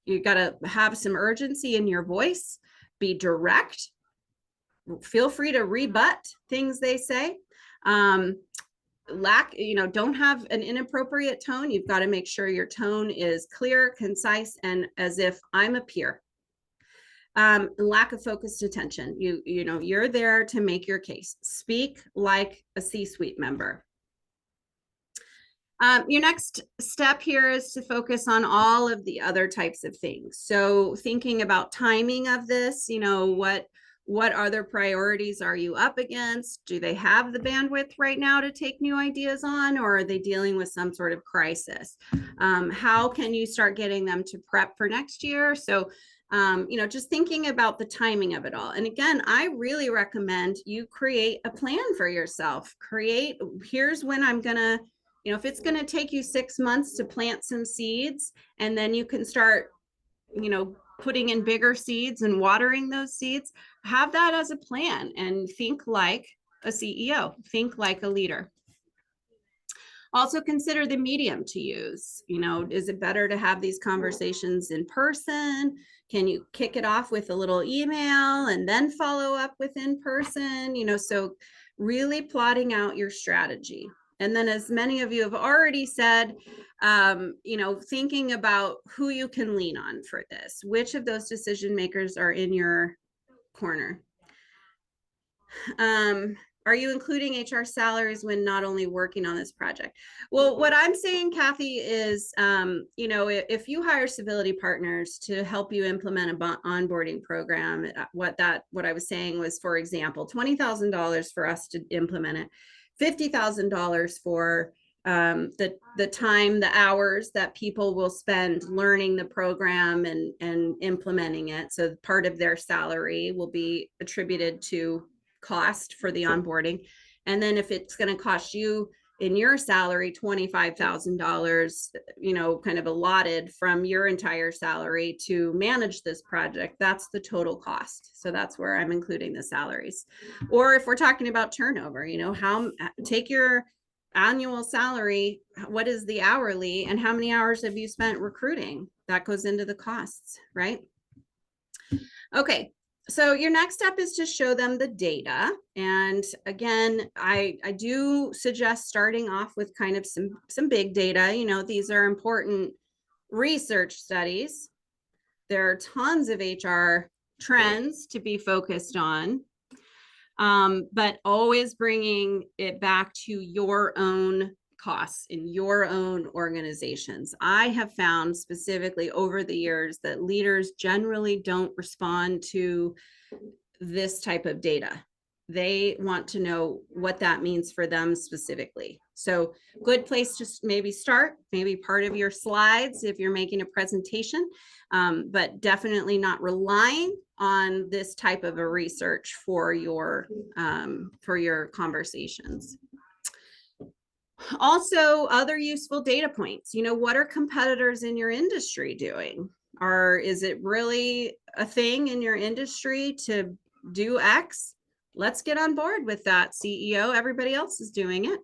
You got to have some urgency in your voice, be direct. Feel free to rebut things they say. Don't have an inappropriate tone. You've got to make sure your tone is clear, concise, and as if I'm a peer. Lack of focused attention. You're there to make your case. Speak like a C-suite member. Your next step here is to focus on all of the other types of things. So thinking about timing of this, what other priorities are you up against? Do they have the bandwidth right now to take new ideas on, or are they dealing with some sort of crisis? How can you start getting them to prep for next year? So just thinking about the timing of it all. And again, I really recommend you create a plan for yourself. Here's when I'm going to, if it's going to take you 6 months to plant some seeds, and then you can start, putting in bigger seeds and watering those seeds, have that as a plan and think like a CEO, think like a leader. Also consider the medium to use. Is it better to have these conversations in person? Can you kick it off with a little email and then follow up with in person? So really plotting out your strategy. And then, as many of you have already said, thinking about who you can lean on for this, which of those decision makers are in your corner. Are you including HR salaries when not only working on this project? Well, what I'm saying, Kathy, is, if you hire civility partners to help you implement an onboarding program, what I was saying was, for example, $20,000 for us to implement it, $50,000 for the time, the hours that people will spend learning the program and implementing it. So part of their salary will be attributed to cost for the onboarding. And then if it's going to cost you in your salary $25,000, kind of allotted from your entire salary to manage this project, that's the total cost. So that's where I'm including the salaries. Or if we're talking about turnover, take your annual salary, what is the hourly, and how many hours have you spent recruiting? That goes into the costs, right? Okay, so your next step is to show them the data. And again, I do suggest starting off with kind of some big data. These are important research studies. There are tons of HR trends to be focused on, but always bringing it back to your own costs in your own organizations. I have found specifically over the years that leaders generally don't respond to this type of data. They want to know what that means for them specifically. So good place to maybe start, maybe part of your slides if you're making a presentation, but definitely not relying on this type of a research for your conversations. Also, other useful data points. What are competitors in your industry doing? Is it really a thing in your industry to do X? Let's get on board with that, CEO. Everybody else is doing it.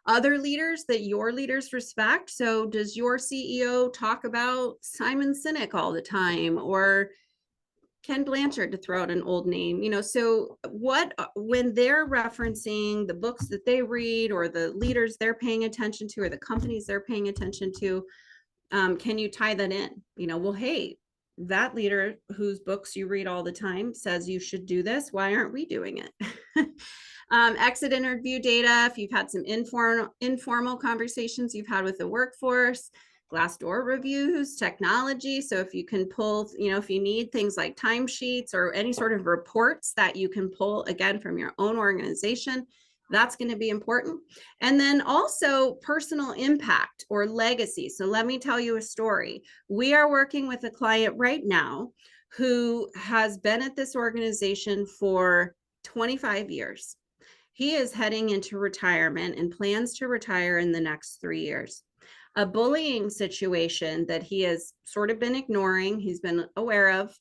Other leaders that your leaders respect. So does your CEO talk about Simon Sinek all the time, or Ken Blanchard, to throw out an old name? So when they're referencing the books that they read, or the leaders they're paying attention to, or the companies they're paying attention to, can you tie that in? Well, hey, that leader whose books you read all the time says you should do this. Why aren't we doing it? Exit interview data, if you've had some informal conversations you've had with the workforce, Glassdoor reviews, technology. So if you can pull, if you need things like timesheets or any sort of reports that you can pull, again, from your own organization, that's going to be important. And then also personal impact or legacy. So let me tell you a story. We are working with a client right now who has been at this organization for 25 years. He is heading into retirement and plans to retire in the next 3 years. A bullying situation that he has sort of been ignoring, he's been aware of.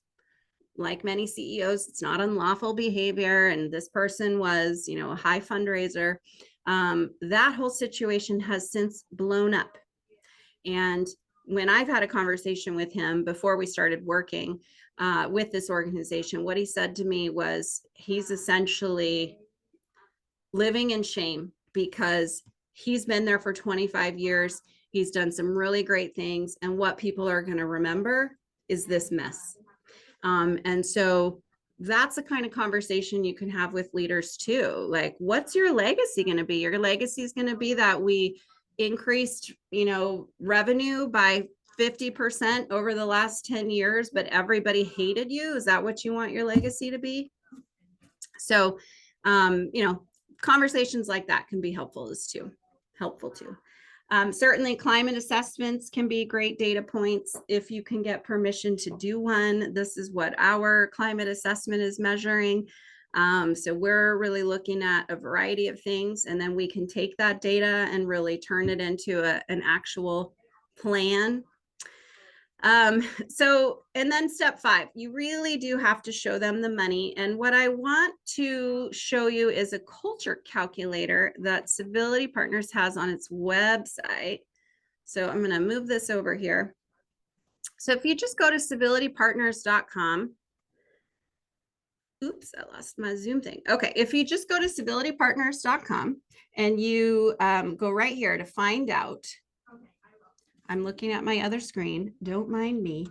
Like many CEOs, it's not unlawful behavior, and this person was, a high fundraiser. That whole situation has since blown up. And when I've had a conversation with him before we started working with this organization, what he said to me was he's essentially living in shame because he's been there for 25 years. He's done some really great things. And what people are going to remember is this mess. And so that's the kind of conversation you can have with leaders too. Like, what's your legacy going to be? Your legacy is going to be that we increased, revenue by 50% over the last 10 years, but everybody hated you. Is that what you want your legacy to be? So, conversations like that can be helpful too. Certainly climate assessments can be great data points if you can get permission to do one. This is what our climate assessment is measuring. So we're really looking at a variety of things, and then we can take that data and really turn it into an actual plan. And then step 5, you really do have to show them the money. And what I want to show you is a culture calculator that Civility Partners has on its website. So I'm going to move this over here. So if you just go to civilitypartners.com, oops, I lost my Zoom thing. Okay, if you just go to civilitypartners.com and you go right here to find out. I'm looking at my other screen. Don't mind me.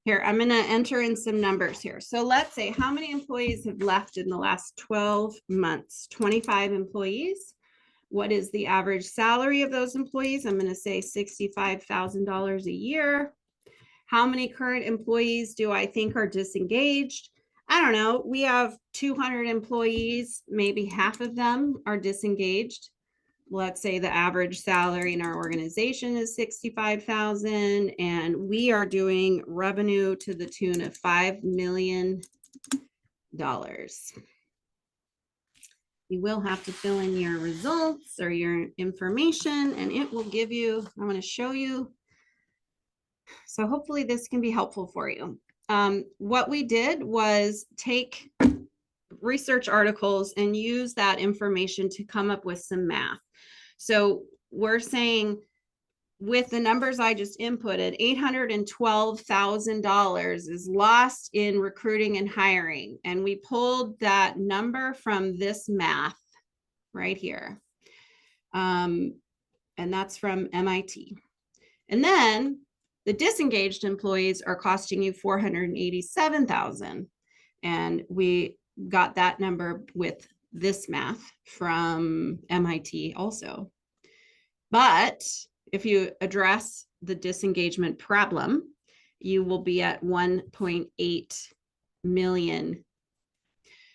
Here, I'm going to enter in some numbers here. So let's say how many employees have left in the last 12 months? 25 employees. What is the average salary of those employees? I'm going to say $65,000 a year. How many current employees do I think are disengaged? I don't know. We have 200 employees. Maybe half of them are disengaged. Let's say the average salary in our organization is 65,000, and we are doing revenue to the tune of $5 million. You will have to fill in your results or your information, and it will give you, I'm going to show you. So hopefully this can be helpful for you. What we did was take research articles and use that information to come up with some math. So we're saying with the numbers I just inputted, $812,000 is lost in recruiting and hiring. And we pulled that number from this math right here. And that's from MIT. And then the disengaged employees are costing you $487,000. And we got that number with this math from MIT also. But if you address the disengagement problem, you will be at 1.8 million.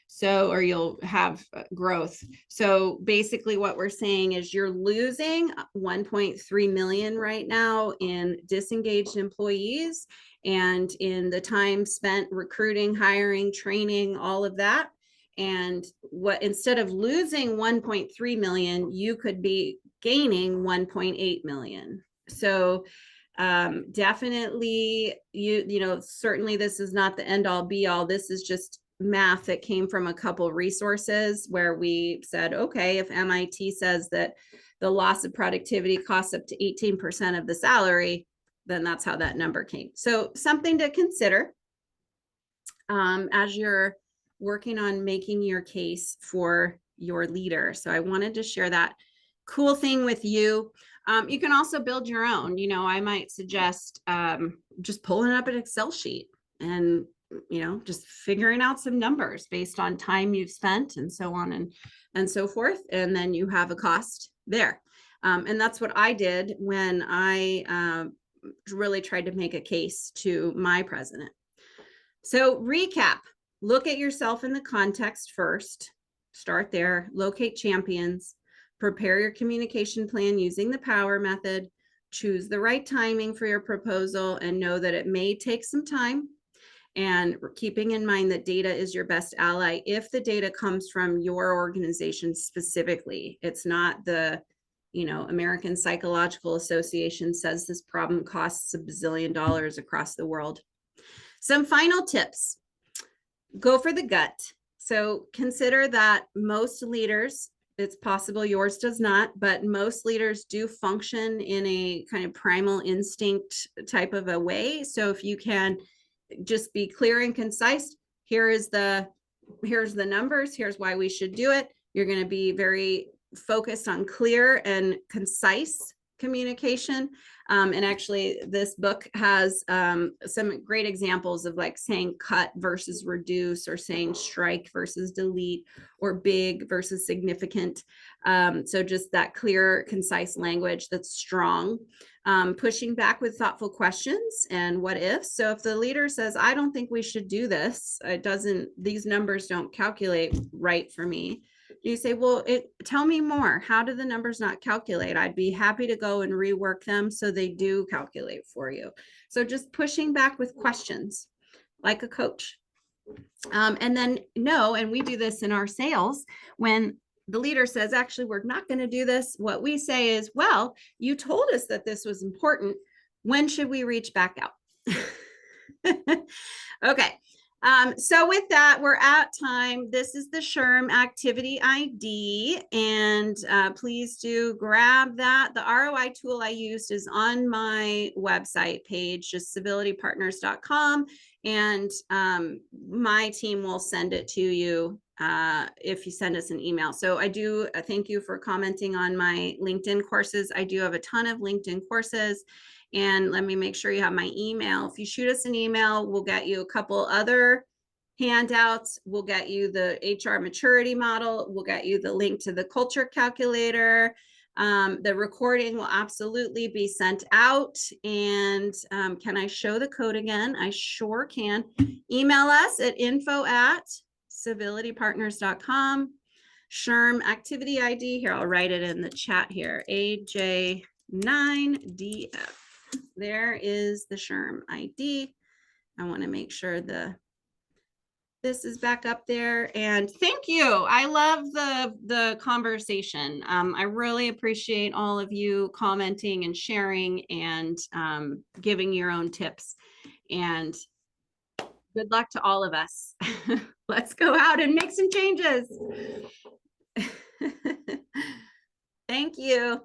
So, or you'll have growth. So basically what we're saying is you're losing 1.3 million right now in disengaged employees, and in the time spent recruiting, hiring, training, all of that. And what, instead of losing 1.3 million, you could be gaining 1.8 million. So definitely, you know, certainly this is not the end all be all. This is just math that came from a couple resources where we said, okay, if MIT says that the loss of productivity costs up to 18% of the salary, then that's how that number came. So something to consider as you're working on making your case for your leader. So I wanted to share that cool thing with you. You can also build your own. You know, I might suggest just pulling up an Excel sheet and, you know, just figuring out some numbers based on time you've spent and so on and so forth. And then you have a cost there. And that's what I did when I really tried to make a case to my president. So recap, look at yourself in the context first, start there, locate champions, prepare your communication plan using the power method, choose the right timing for your proposal, and know that it may take some time. And keeping in mind that data is your best ally if the data comes from your organization specifically. It's not the, you know, American Psychological Association says this problem costs $1 bazillion across the world. Some final tips. Go for the gut. So consider that most leaders, it's possible yours does not, but most leaders do function in a kind of primal instinct type of a way. So if you can just be clear and concise, here's the numbers, here's why we should do it. You're going to be very focused on clear and concise communication. And actually this book has some great examples of like saying cut versus reduce, or saying strike versus delete, or big versus significant. So just that clear, concise language that's strong. Pushing back with thoughtful questions and what if. So if the leader says, I don't think we should do this, these numbers don't calculate right for me. You say, well, tell me more. How do the numbers not calculate? I'd be happy to go and rework them so they do calculate for you. So just pushing back with questions like a coach. And then no, and we do this in our sales, when the leader says, actually, we're not going to do this, what we say is, well, you told us that this was important. When should we reach back out? Okay. So with that, we're at time. This is the SHRM activity ID, and please do grab that. The ROI tool I used is on my website page, just civilitypartners.com. And my team will send it to you if you send us an email. So I do thank you for commenting on my LinkedIn courses. I do have a ton of LinkedIn courses. And let me make sure you have my email. If you shoot us an email, we'll get you a couple other handouts. We'll get you the HR maturity model. We'll get you the link to the culture calculator. The recording will absolutely be sent out. And can I show the code again? I sure can. Email us at info@civilitypartners.com. SHRM activity ID. Here, I'll write it in the chat here. AJ9DF. There is the SHRM ID. I want to make sure this is back up there. And thank you. I love the conversation. I really appreciate all of you commenting and sharing and giving your own tips. And good luck to all of us. Let's go out and make some changes. Thank you.